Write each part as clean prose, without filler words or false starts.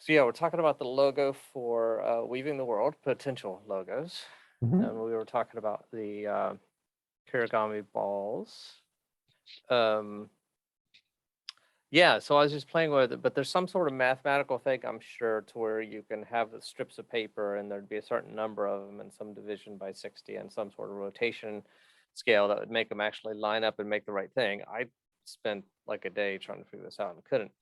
So yeah, we're talking about the logo for Weaving the World, potential logos. Mhm. And we were talking about the origami balls. Um, yeah, so I was just playing with it, but there's some sort of mathematical thing, I'm sure, to where you can have the strips of paper and there'd be a certain number of them and some division by 60 and some sort of rotation scale that would make them actually line up and make the right thing. I spent like a day trying to figure this out and couldn't.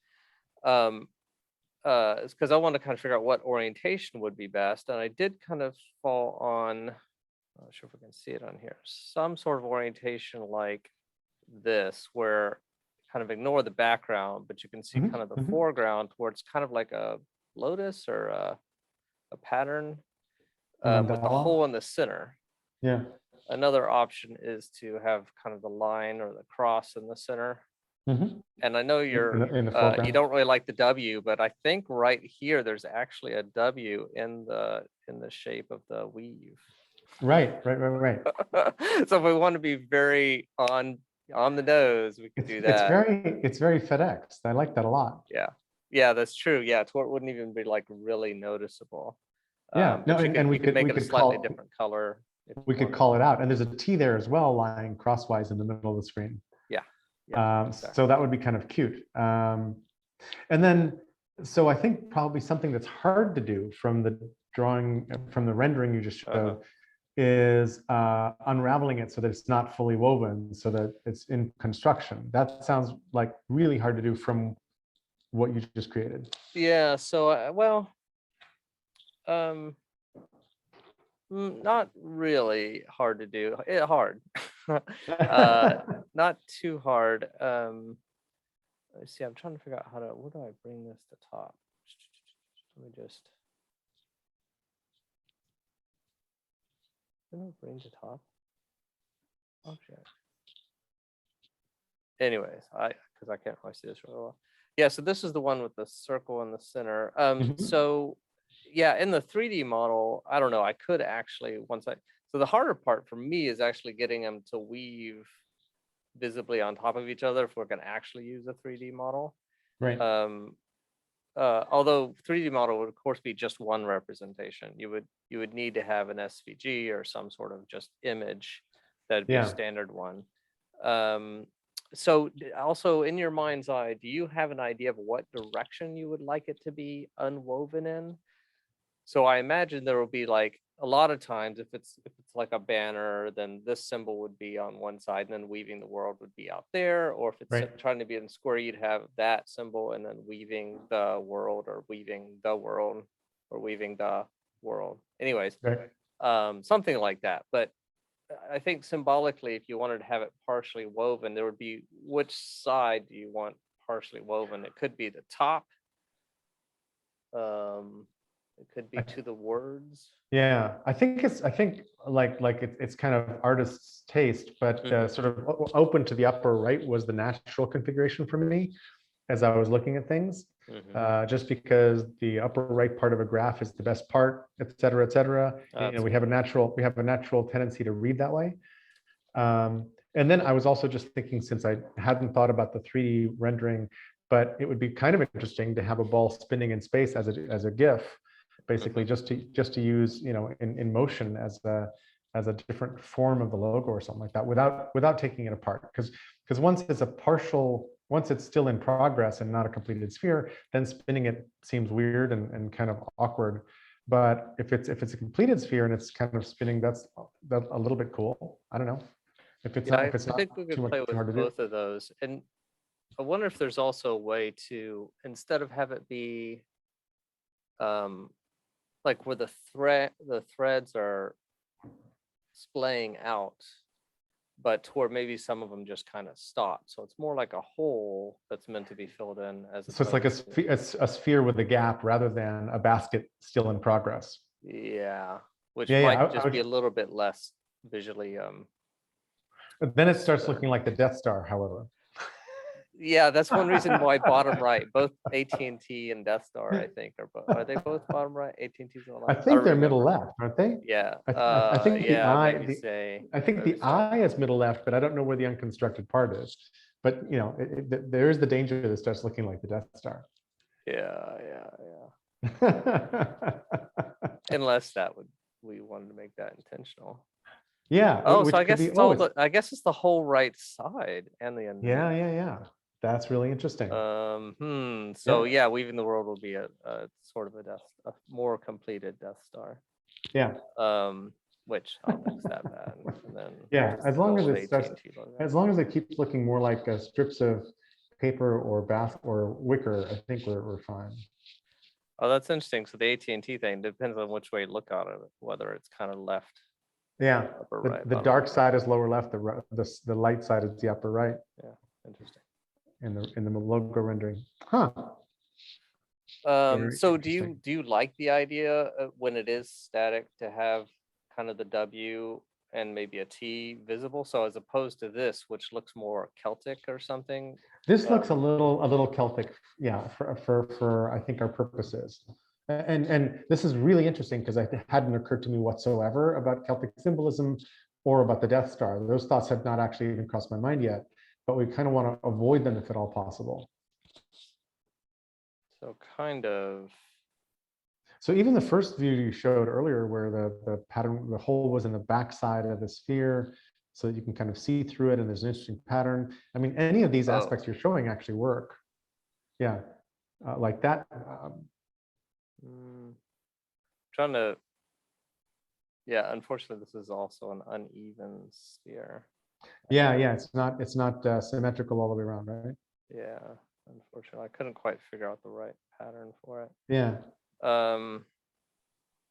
It's because I wanted to kind of figure out what orientation would be best. And I did kind of fall on, I'm not sure if we can see it on here, some sort of orientation like this, where kind of ignore the background, but you can see kind of the foreground where it's kind of like a lotus or a pattern with the hole in the center. Yeah. Another option is to have kind of the line or the cross in the center. And I know you're in the foreground. you don't really like the W, but I think right here there's actually a W in the shape of the weave. Right. So if we want to be very on the nose, we could do that. It's very FedEx. I like that a lot. Yeah, that's true. Yeah, to where it wouldn't even be like really noticeable. Yeah, no, and we could make it a slightly different color. We could call it out, and there's a T there as well, lying crosswise in the middle of the screen. Exactly. So that would be kind of cute. And then, so I think probably something that's hard to do from the drawing, from the rendering you just showed, is unraveling it so that it's not fully woven, so that it's in construction. That sounds like really hard to do from what you just created. Yeah. So not really hard to do. Hard. Not too hard. Let's see. I'm trying to figure out where do I bring this to top? Let me just. Bring to top. Object. Anyways, because I can't really see this really well. Yeah. So this is the one with the circle in the center. So. Yeah, in the 3D model, I don't know. I could actually so the harder part for me is actually getting them to weave visibly on top of each other if we're going to actually use a 3D model. Right. Although 3D model would of course be just one representation. You would need to have an SVG or some sort of just image that'd be a standard one. So also in your mind's eye, do you have an idea of what direction you would like it to be unwoven in? So I imagine there will be like a lot of times if it's like a banner, then this symbol would be on one side and then weaving the world would be out there. Or if it's trying to be in square, you'd have that symbol and then weaving the world or weaving the world or weaving the world. Anyways, something like that. But I think symbolically, if you wanted to have it partially woven, there would be, which side do you want partially woven? It could be the top. It could be to the words. Yeah, I think it's it's kind of artist's taste, but sort of open to the upper right was the natural configuration for me as I was looking at things. Just because the upper right part of a graph is the best part, et cetera, et cetera. You know, we have a natural tendency to read that way. And then I was also just thinking, since I hadn't thought about the 3D rendering, but it would be kind of interesting to have a ball spinning in space as a GIF. Basically, just to use, you know, in motion as a different form of the logo or something like that, without taking it apart. Because once it's still in progress and not a completed sphere, then spinning it seems weird and kind of awkward. But if it's a completed sphere and it's kind of spinning, that's a little bit cool. I don't know if it's not. I think we could play with both of those, and I wonder if there's also a way to, instead of have it be like where the threads are splaying out, but where maybe some of them just kind of stop. So it's more like a hole that's meant to be filled in. So it's like a sphere with a gap rather than a basket still in progress. Yeah, which might just be a little bit less visually. Then it starts looking like the Death Star, however. Yeah, that's one reason why bottom right, both AT&T and Death Star, I think, are they both bottom right? AT&T's on the left. I think they're middle left, aren't they? Yeah. I think the eye is middle left, but I don't know where the unconstructed part is. But you know, there is the danger that it starts looking like the Death Star. Yeah. Unless we wanted to make that intentional. Yeah, Oh, so which I could guess be, it's oh, all it's, I guess it's the whole right side and the underneath. yeah. That's really interesting. So yeah, Weaving the World will be a sort of a more completed Death Star. Yeah. Which I'll mix that bad. And then Yeah, as long as it starts, AT&T logo. as long as it keeps looking more like strips of paper or bath or wicker, I think we're fine. Oh, that's interesting. So the AT&T thing depends on which way you look at it, whether it's kind of left. Yeah, upper the, right. the dark side is lower left, the light side is the upper right. Yeah, interesting. In the logo rendering. Huh. So do you like the idea when it is static to have kind of the W and maybe a T visible? So as opposed to this, which looks more Celtic or something. This looks a little Celtic, yeah, for I think our purposes. And this is really interesting because it hadn't occurred to me whatsoever about Celtic symbolism or about the Death Star. Those thoughts have not actually even crossed my mind yet, but we kind of want to avoid them if at all possible. So kind of. So even the first view you showed earlier where the pattern, the hole was in the back side of the sphere, so that you can kind of see through it and there's an interesting pattern. I mean, any of these aspects you're showing actually work. Yeah, like that. Trying to, yeah, unfortunately, this is also an uneven sphere. Yeah, it's not symmetrical all the way around, right? Yeah, unfortunately, I couldn't quite figure out the right pattern for it. Yeah.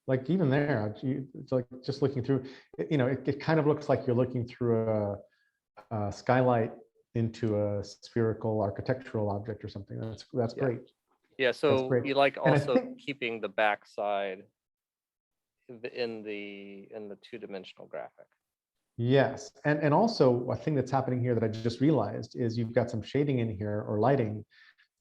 Like even there, it's like just looking through, it kind of looks like you're looking through a skylight into a spherical architectural object or something. That's great. Yeah, so you like also keeping the backside in the two-dimensional graphic. Yes, and also a thing that's happening here that I just realized is you've got some shading in here or lighting,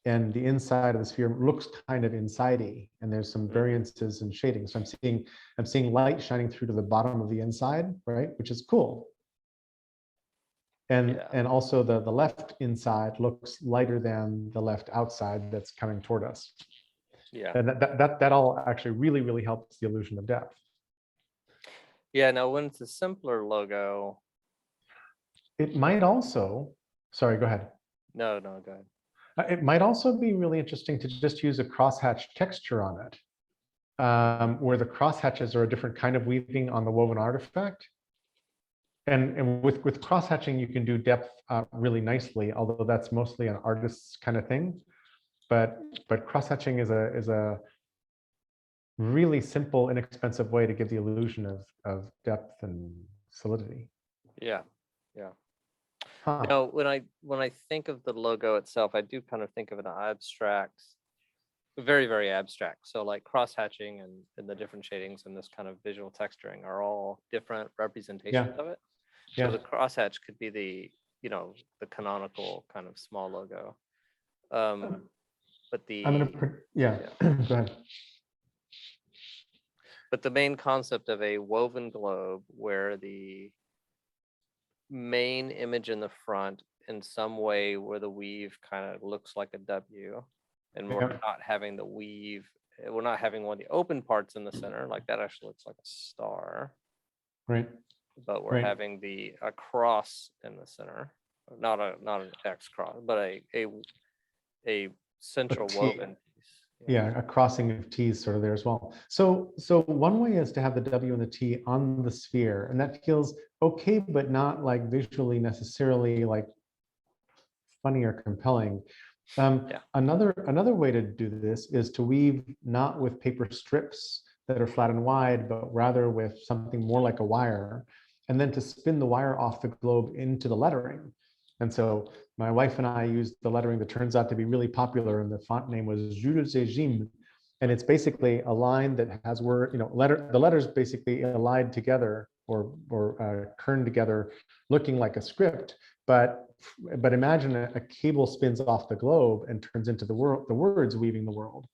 and the inside of the sphere looks kind of insidey, and there's some variances in shading. So I'm seeing light shining through to the bottom of the inside, right, which is cool. And also the left inside looks lighter than the left outside that's coming toward us. Yeah, and that all actually really helps the illusion of depth. Yeah, now when it's a simpler logo, it might also, sorry, go ahead. No, go ahead. It might also be really interesting to just use a crosshatch texture on it, where the crosshatches are a different kind of weaving on the woven artifact. And with crosshatching, you can do depth really nicely, although that's mostly an artist's kind of thing. But crosshatching is a really simple, inexpensive way to give the illusion of depth and solidity. Yeah. Now, when I think of the logo itself, I do kind of think of an abstract, very abstract. So like cross-hatching and the different shadings and this kind of visual texturing are all different representations of it. So the crosshatch could be the canonical kind of small logo. But the go ahead. But the main concept of a woven globe where the main image in the front in some way where the weave kind of looks like a W, and we're not having the weave, we're not having one of the open parts in the center, like that actually looks like a star. Right. But we're having a cross in the center, not an X cross, but a central woven piece. Yeah, a crossing of T's sort of there as well. So one way is to have the W and the T on the sphere, and that feels okay, but not like visually necessarily like funny or compelling. Another way to do this is to weave not with paper strips that are flat and wide, but rather with something more like a wire, and then to spin the wire off the globe into the lettering. And so my wife and I used the lettering that turns out to be really popular, and the font name was Jules et Jim. And it's basically a line that has the letters basically allied together or kerned together, looking like a script. But imagine a cable spins off the globe and turns into the words weaving the world.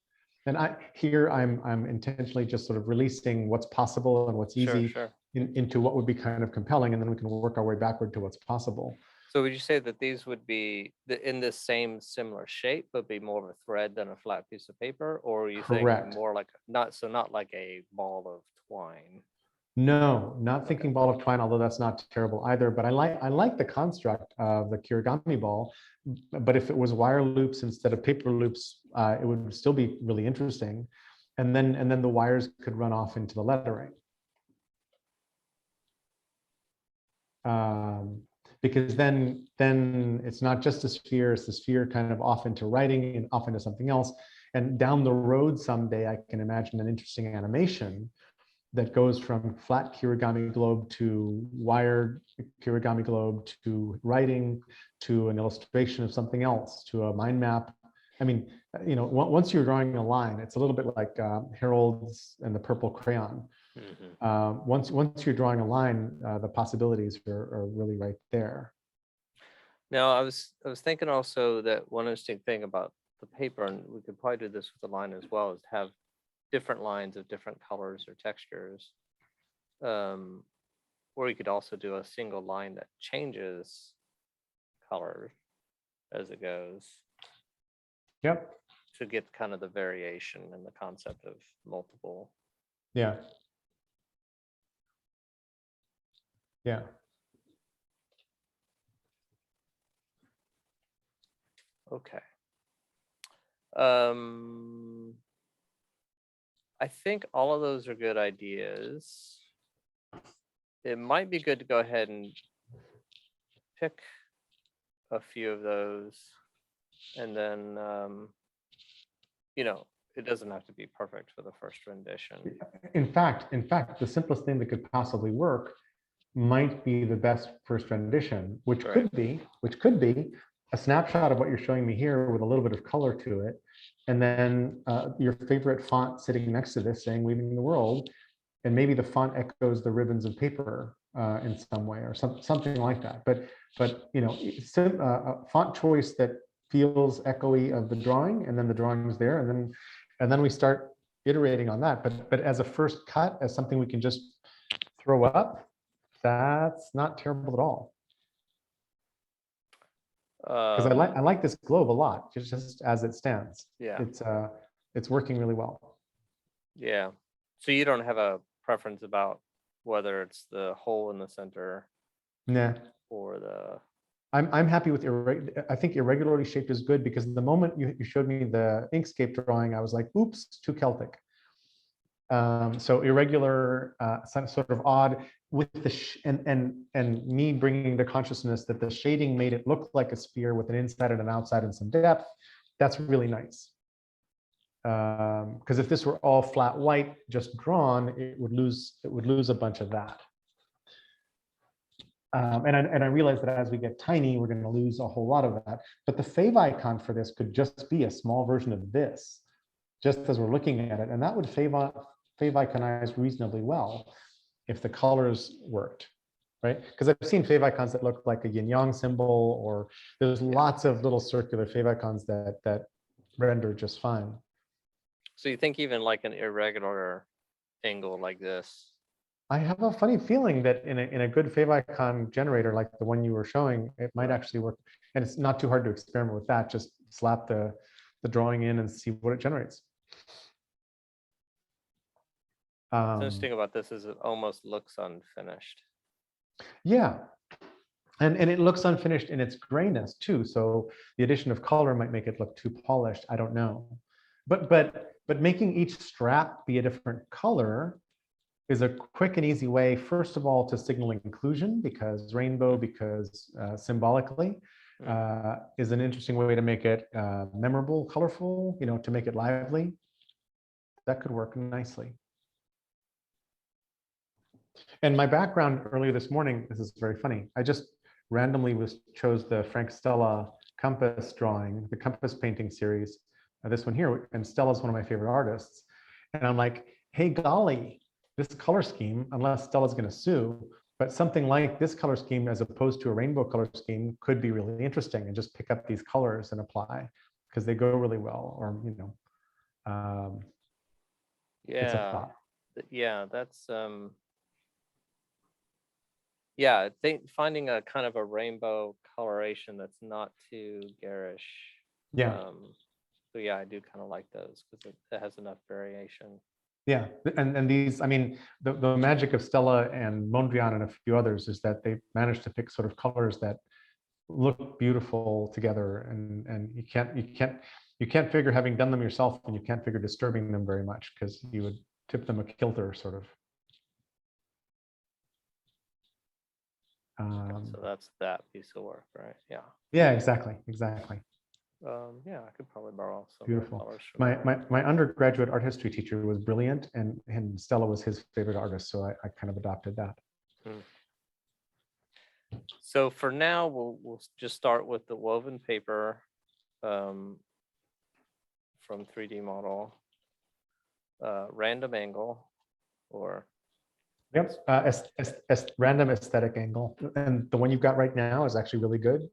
And I'm intentionally just sort of releasing what's possible and what's easy into what would be kind of compelling, and then we can work our way backward to what's possible. So would you say that these would be in the same similar shape, but be more of a thread than a flat piece of paper? Or are you thinking Correct. more like, not like a ball of twine? No, not Okay. thinking ball of twine, although that's not terrible either. But I like the construct of the kirigami ball. But if it was wire loops instead of paper loops, it would still be really interesting. And then the wires could run off into the lettering. Because then it's not just a sphere, it's the sphere kind of off into writing and off into something else. And down the road someday, I can imagine an interesting animation that goes from flat kirigami globe to wired kirigami globe to writing to an illustration of something else to a mind map. I mean, once you're drawing a line, it's a little bit like Harold's and the purple crayon. Once you're drawing a line, the possibilities are really right there. Now, I was thinking also that one interesting thing about the paper, and we could probably do this with the line as well, is have different lines of different colors or textures. Or you could also do a single line that changes color as it goes. Yep. To get kind of the variation and the concept of multiple. Yeah. Yeah. Okay. I think all of those are good ideas. It might be good to go ahead and pick a few of those, and then it doesn't have to be perfect for the first rendition. In fact, the simplest thing that could possibly work might be the best first rendition, which could be a snapshot of what you're showing me here with a little bit of color to it, and then your favorite font sitting next to this saying "Weaving the World," and maybe the font echoes the ribbons of paper in some way or something like that. But font choice that feels echoey of the drawing, and then the drawing is there, and then we start iterating on that. But as a first cut, as something we can just throw up, that's not terrible at all. Because I like this globe a lot, just as it stands. Yeah, it's working really well. Yeah. So you don't have a preference about whether it's the hole in the center, Nah, or the. I'm happy with I think irregularly shaped is good, because the moment you showed me the Inkscape drawing, I was like, oops, too Celtic. So irregular, sort of odd, with the and me bringing the consciousness that the shading made it look like a sphere with an inside and an outside and some depth. That's really nice. Because if this were all flat white, just drawn, it would lose a bunch of that. And I realize that as we get tiny, we're going to lose a whole lot of that. But the favicon for this could just be a small version of this, just as we're looking at it, and that would faviconize reasonably well if the colors worked, right? Because I've seen favicons that look like a yin-yang symbol, or there's lots of little circular favicons that render just fine. So you think even like an irregular angle like this? I have a funny feeling that in a good favicon generator like the one you were showing, it might actually work. And it's not too hard to experiment with that. Just slap the drawing in and see what it generates. What's interesting about this is it almost looks unfinished. Yeah. And it looks unfinished in its grayness too. So the addition of color might make it look too polished. I don't know. But making each strap be a different color is a quick and easy way, first of all, to signal inclusion, because rainbow, because symbolically, is an interesting way to make it memorable, colorful, to make it lively. That could work nicely. And my background earlier this morning, this is very funny. I just randomly chose the Frank Stella compass drawing, the compass painting series, this one here, and Stella's one of my favorite artists. And I'm like, hey, golly, this color scheme, unless Stella's going to sue, but something like this color scheme as opposed to a rainbow color scheme could be really interesting, and just pick up these colors and apply, because they go really well. Or it's a thought. Yeah, that's Yeah, I think finding a kind of a rainbow coloration that's not too garish. Yeah. So yeah, I do kind of like those because it has enough variation. Yeah, and these, I mean, the magic of Stella and Mondrian and a few others is that they managed to pick sort of colors that look beautiful together, and you can't figure, having done them yourself, and you can't figure disturbing them very much because you would tip them a kilter sort of. Okay, so that's that piece of work, right? Yeah. Yeah, exactly. Yeah, I could probably borrow some more Beautiful. colors from My, there. my undergraduate art history teacher was brilliant, and Stella was his favorite artist, so I kind of adopted that. Hmm. So for now, we'll just start with the woven paper from 3D model, random angle, or Yep, random aesthetic angle, and the one you've got right now is actually really good.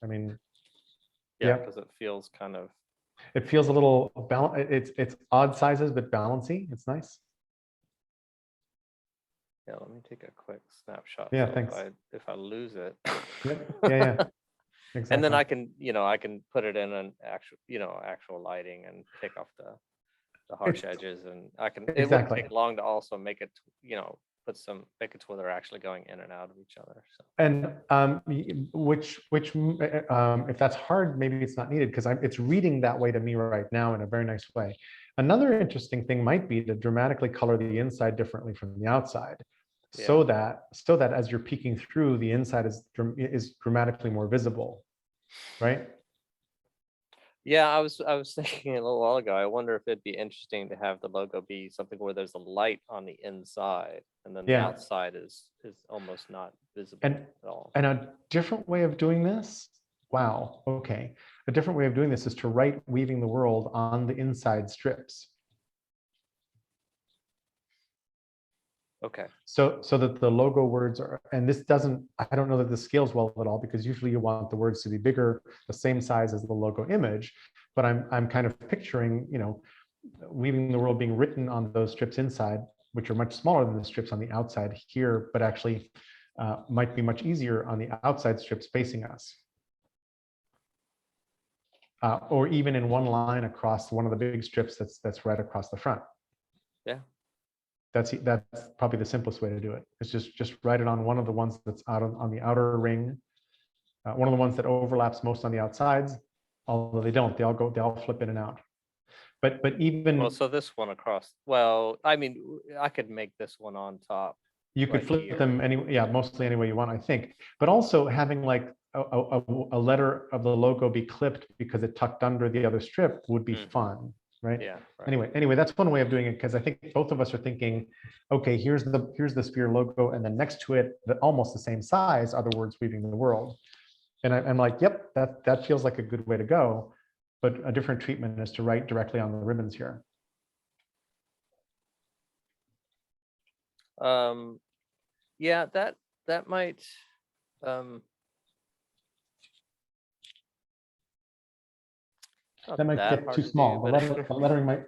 I mean, yeah, yeah, because it feels kind of, it feels a little it's odd sizes but balancy. It's nice. yeah. Let me take a quick snapshot. Yeah, So thanks. if I lose it, Yep. Yeah, and then exactly. I can I can put it in an actual actual lighting and pick off the harsh It's edges, and I can. It wouldn't exactly. take long to also make it make it to where they're actually going in and out of each other. So And if that's hard, maybe it's not needed because it's reading that way to me right now in a very nice way. Another interesting thing might be to dramatically color the inside differently from the outside, yeah. so that as you're peeking through, the inside is dramatically more visible, right? Yeah, I was thinking a little while ago. I wonder if it'd be interesting to have the logo be something where there's a light on the inside, and then the Yeah. outside is almost not visible And at all. a different way of doing this, wow, okay. A different way of doing this is to write Weaving the World on the inside strips. Okay. So that the logo words are, and this doesn't, I don't know that this scales well at all because usually you want the words to be bigger, the same size as the logo image, but I'm kind of picturing, Weaving the World being written on those strips inside, which are much smaller than the strips on the outside here, but actually might be much easier on the outside strips facing us. Or even in one line across one of the big strips that's right across the front. Yeah. That's probably the simplest way to do it. It's just write it on one of the ones that's out on the outer ring, one of the ones that overlaps most on the outsides. Although they don't, they all flip in and out. But Well, even so this one across. Well, I mean, I could make this one on top you could right flip them here. yeah, mostly any way you want, I think. But also having like a letter of the logo be clipped because it tucked under the other strip would be fun, right? Yeah. Right. Anyway, that's one way of doing it because I think both of us are thinking, okay, here's the Sphere logo, and then next to it, almost the same size, are the words Weaving the World. And I'm like, yep, that feels like a good way to go. But a different treatment is to write directly on the ribbons here. Yeah, that might. Not That might that get hard too to do, small. but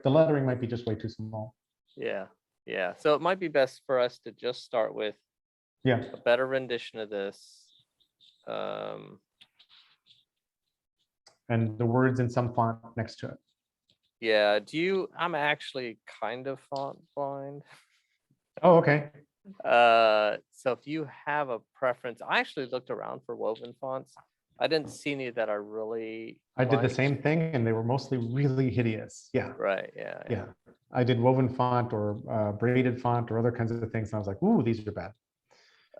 The lettering might be just way too small. yeah, yeah. So it might be best for us to just start with Yeah. a better rendition of this. And the words in some font next to it. Yeah. I'm actually kind of font blind. Oh, okay. So if you have a preference, I actually looked around for woven fonts. I didn't see any that I really I did the liked. same thing, and they were mostly really hideous. Yeah. Right. Yeah. Yeah. I did woven font or braided font or other kinds of things, and I was like, "Ooh, these are bad."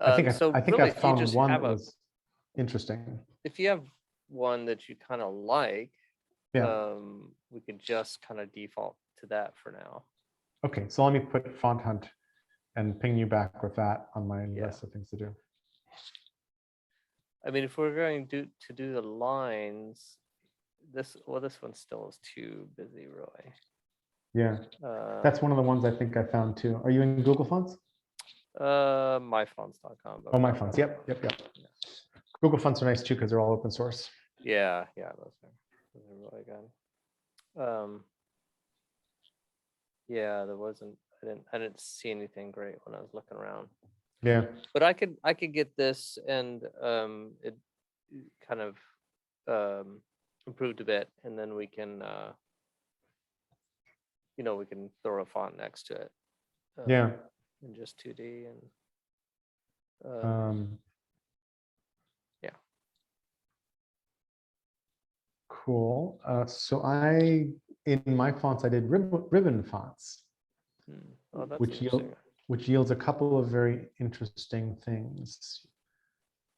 So I think I really, if you found just one have that was interesting. if you have one that you kind of like, Yeah. we could just kind of default to that for now. Okay. So let me put Font Hunt and ping you back with that on my Yeah. list of things to do. I mean, if we're going to do the lines, this one still is too busy, really. Yeah. That's one of the ones I think I found too. Are you in Google Fonts? Myfonts.com. Oh, my fonts. Yep. Yeah. Google Fonts are nice too because they're all open source. Yeah, those are really good. Yeah, I didn't see anything great when I was looking around. Yeah. But I could get this and it kind of improved a bit, and then we can we can throw a font next to it Yeah. in just 2D and Um, yeah. Cool. So in my fonts, I did ribbon fonts, Oh, that's which interesting. yields a couple of very interesting things.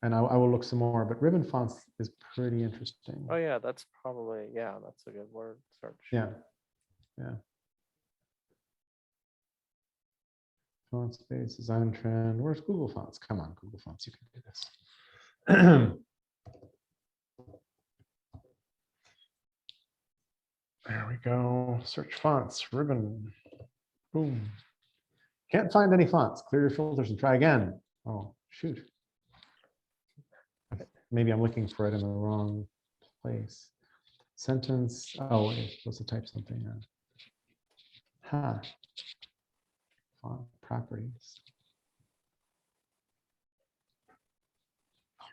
And I will look some more, but ribbon fonts is pretty interesting. Oh yeah, that's probably, that's a good word search. Yeah. Yeah. Font space, design trend. Where's Google Fonts? Come on, Google Fonts, you can do this. There we go. Search fonts, ribbon. Boom. Can't find any fonts. Clear your filters and try again. Oh, shoot. Maybe I'm looking for it in the wrong place. Sentence. Oh, wait, supposed to type something in. Huh. Font properties.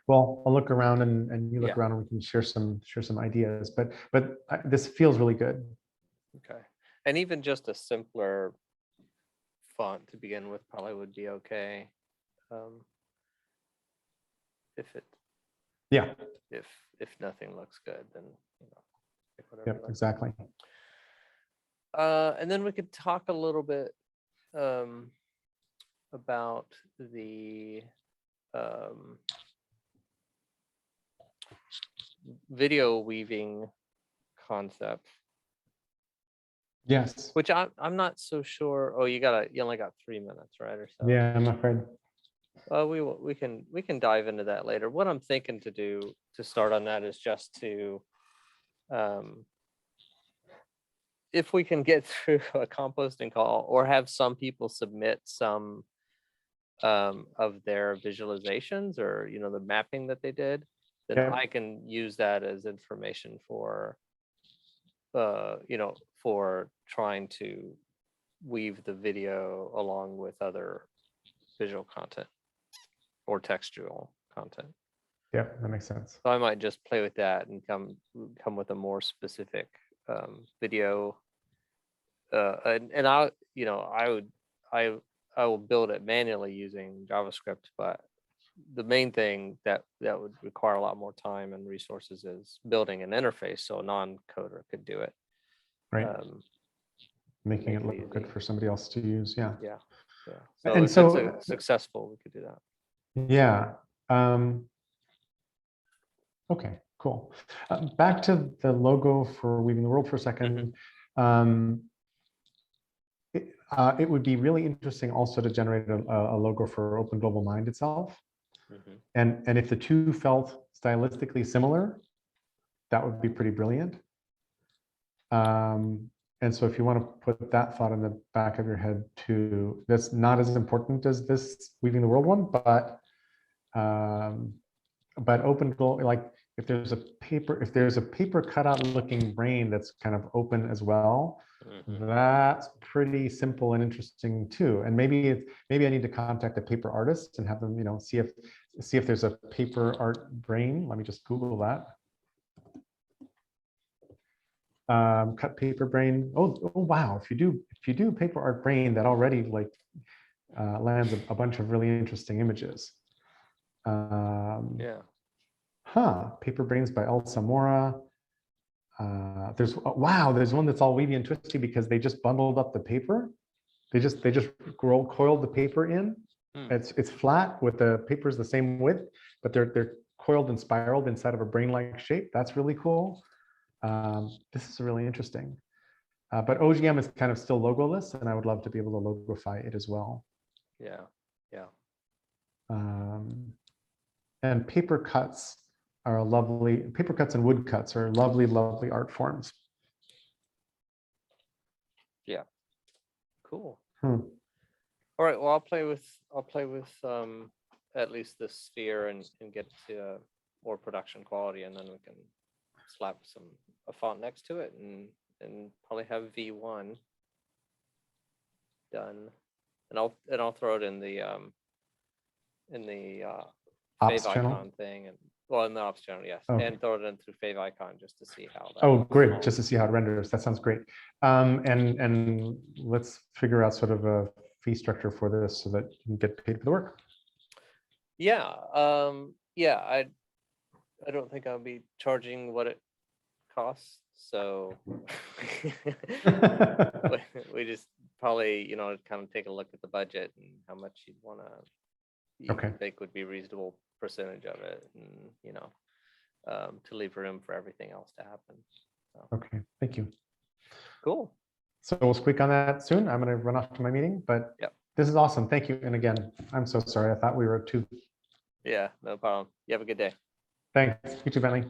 Well, I'll look around and you look around and we can share some ideas. But this feels really good. Okay. And even just a simpler font to begin with probably would be okay. If nothing looks good, then pick whatever. Yep, exactly. And then we could talk a little bit about the video weaving concept. Yes. Which I'm not so sure. Oh, you only got 3 minutes, right, or so? Yeah, I'm afraid. We can dive into that later. What I'm thinking to do to start on that is just to if we can get through a composting call or have some people submit some of their visualizations or the mapping that they did, then I can use that as information for for trying to weave the video along with other visual content or textual content. Yeah, that makes sense. So I might just play with that and come with a more specific video. And I will build it manually using JavaScript, but the main thing that would require a lot more time and resources is building an interface so a non-coder could do it. Right. Making it look good for somebody else to use. Yeah. Yeah. So and if so it's successful, we could do that. Yeah. Okay, cool. Back to the logo for Weaving the World for a second. It would be really interesting also to generate a logo for Open Global Mind itself. And if the two felt stylistically similar, that would be pretty brilliant. And so if you want to put that thought in the back of your head too, that's not as important as this Weaving the World one, but Open Global, like if there's a paper cutout looking brain that's kind of open as well, that's pretty simple and interesting too. And maybe I need to contact a paper artist and have them, see if there's a paper art brain. Let me just Google that. Cut paper brain. Oh wow! If you do paper art brain, that already lands a bunch of really interesting images. Paper brains by El Zamora. There's one that's all weavy and twisty because they just bundled up the paper. They just coiled the paper in. It's flat with the papers the same width, but they're coiled and spiraled inside of a brain-like shape. That's really cool. This is really interesting. But OGM is kind of still logoless, and I would love to be able to logify it as well. Yeah. And paper cuts and woodcuts are lovely, lovely art forms. Yeah. Cool. All right. Well, I'll play with at least this sphere and get to more production quality, and then we can slap a font next to it and probably have V1 done. And I'll throw it in the Ops channel? favicon thing, and well, in the ops channel, yes, Okay. and throw it in through favicon just to see how that. Oh, looks. great, just to see how it renders. That sounds great. And let's figure out sort of a fee structure for this so that you can get paid for the work. Yeah, yeah, I don't think I'll be charging what it costs, so we just probably, you know, kind of take a look at the budget and how much you Okay. think would be a reasonable percentage of it, and you know, to leave room for everything else to happen. So. Okay, thank you. Cool. So we'll squeak on that soon. I'm going to run off to my meeting, but yep. This is awesome. Thank you. And again, I'm so sorry. I thought we were at 2. Yeah, no problem. You have a good day. Thanks. You too, Bentley.